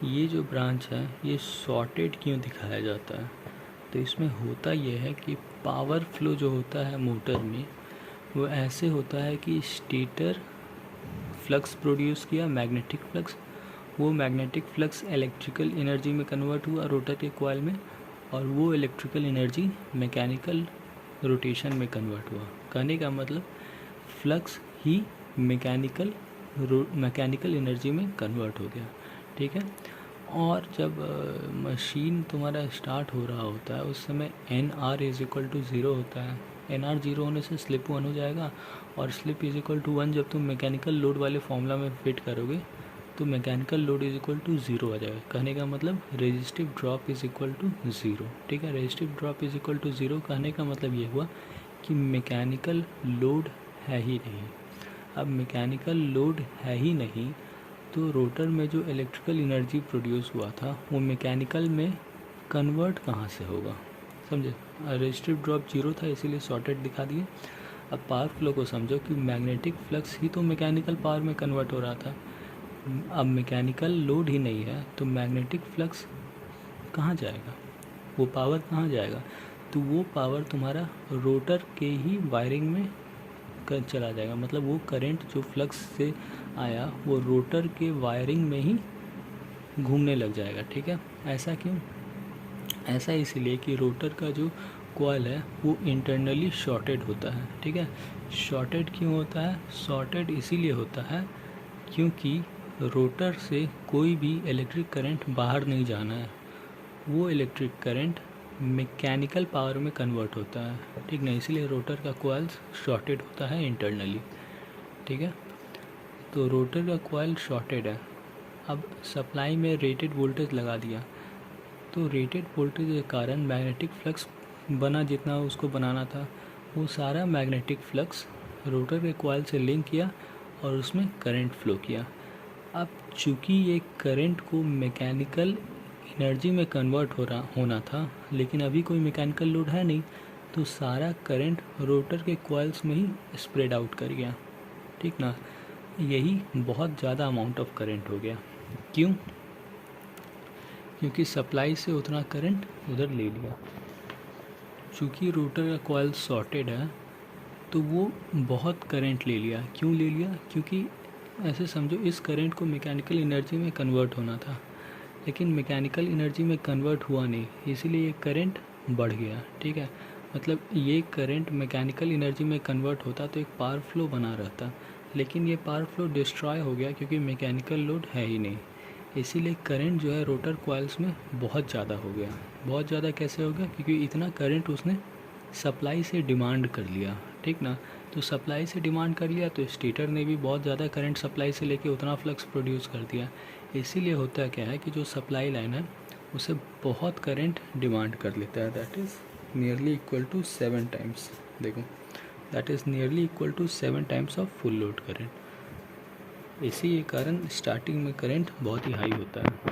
ये जो ब्रांच है ये शॉर्टेड क्यों दिखाया जाता है? तो इसमें होता ये है कि पावर फ्लो जो होता है मोटर में वो ऐसे होता है कि स्टेटर फ्लक्स प्रोड्यूस किया, मैग्नेटिक फ्लक्स, वो मैग्नेटिक फ्लक्स इलेक्ट्रिकल एनर्जी में कन्वर्ट हुआ रोटर के कॉइल में, और वो इलेक्ट्रिकल एनर्जी मैकेनिकल रोटेशन में कन्वर्ट हुआ। कहने का मतलब फ्लक्स ही मैकेनिकल एनर्जी में कन्वर्ट हो गया। ठीक है। और जब मशीन तुम्हारा स्टार्ट हो रहा होता है उस समय N R is equal to zero होता है। एन आर ज़ीरो होने से स्लिप 1 हो जाएगा, और स्लिप इज इक्वल टू 1 जब तुम मैकेनिकल लोड वाले फॉर्मूला में फिट करोगे तो mechanical load is equal to zero आ जाएगा। कहने का मतलब resistive drop is equal to zero. ठीक है, resistive drop is equal to zero कहने का मतलब ये हुआ कि मैकेनिकल लोड है ही नहीं। अब मैकेनिकल लोड है ही नहीं तो रोटर में जो इलेक्ट्रिकल एनर्जी प्रोड्यूस हुआ था वो मैकेनिकल में कन्वर्ट कहाँ से होगा? समझे? रेजिस्टिव ड्रॉप जीरो था इसीलिए शॉर्टेड दिखा दिए। अब पावर फ्लो को समझो कि मैग्नेटिक फ्लक्स ही तो मैकेनिकल पावर में कन्वर्ट हो रहा था। अब मैकेनिकल लोड ही नहीं है तो मैग्नेटिक फ्लक्स कहाँ जाएगा? वो पावर कहाँ जाएगा? तो वो पावर तुम्हारा रोटर के ही वायरिंग में चला जाएगा। मतलब वो करंट जो फ्लक्स से आया वो रोटर के वायरिंग में ही घूमने लग जाएगा। ठीक है। ऐसा क्यों? ऐसा इसलिए कि रोटर का जो कॉइल है वो इंटरनली शॉर्टेड होता है। ठीक है। शॉर्टेड क्यों होता है? शॉर्टेड इसीलिए होता है क्योंकि रोटर से कोई भी इलेक्ट्रिक करंट बाहर नहीं जाना है। वो इलेक्ट्रिक करंट मैकेनिकल पावर में कन्वर्ट होता है। ठीक ना, इसीलिए रोटर का कॉइल शॉर्टेड होता है इंटरनली। ठीक है। तो रोटर का कॉइल शॉर्टेड है। अब सप्लाई में रेटेड वोल्टेज लगा दिया तो रेटेड वोल्टेज के कारण मैग्नेटिक फ्लक्स बना, जितना उसको बनाना था वो सारा मैग्नेटिक फ्लक्स रोटर के कॉइल से लिंक किया और उसमें करंट फ्लो किया। अब चूँकि ये करंट को मैकेनिकल एनर्जी में कन्वर्ट होना था लेकिन अभी कोई मैकेनिकल लोड है नहीं तो सारा करंट रोटर के कॉइल्स में ही स्प्रेड आउट कर गया। ठीक ना, यही बहुत ज़्यादा अमाउंट ऑफ करंट हो गया। क्यों? क्योंकि सप्लाई से उतना करंट उधर ले लिया। चूँकि रोटर का कॉइल शॉर्टेड है तो वो बहुत करंट ले लिया। क्यों ले लिया? क्योंकि ऐसे समझो इस करंट को मैकेनिकल एनर्जी में कन्वर्ट होना था लेकिन मैकेनिकल एनर्जी में कन्वर्ट हुआ नहीं, इसीलिए ये करंट बढ़ गया। ठीक है। मतलब ये करंट मैकेनिकल एनर्जी में कन्वर्ट होता तो एक पावर फ्लो बना रहता, लेकिन ये पावर फ्लो डिस्ट्रॉय हो गया क्योंकि मैकेनिकल लोड है ही नहीं। इसीलिए करंट जो है रोटर कॉइल्स में बहुत ज़्यादा हो गया। बहुत ज़्यादा कैसे हो गया? क्योंकि इतना करंट उसने सप्लाई से डिमांड कर लिया। ठीक ना, तो सप्लाई से डिमांड कर लिया तो स्टेटर ने भी बहुत ज़्यादा करंट सप्लाई से लेके उतना फ्लक्स प्रोड्यूस कर दिया। इसीलिए होता क्या है कि जो सप्लाई लाइन है उसे बहुत करंट डिमांड कर लेता है। That is nearly equal to 7 times. देखो, that is nearly equal to 7 times of full load current. इसी के कारण स्टार्टिंग में करंट बहुत ही हाई होता है।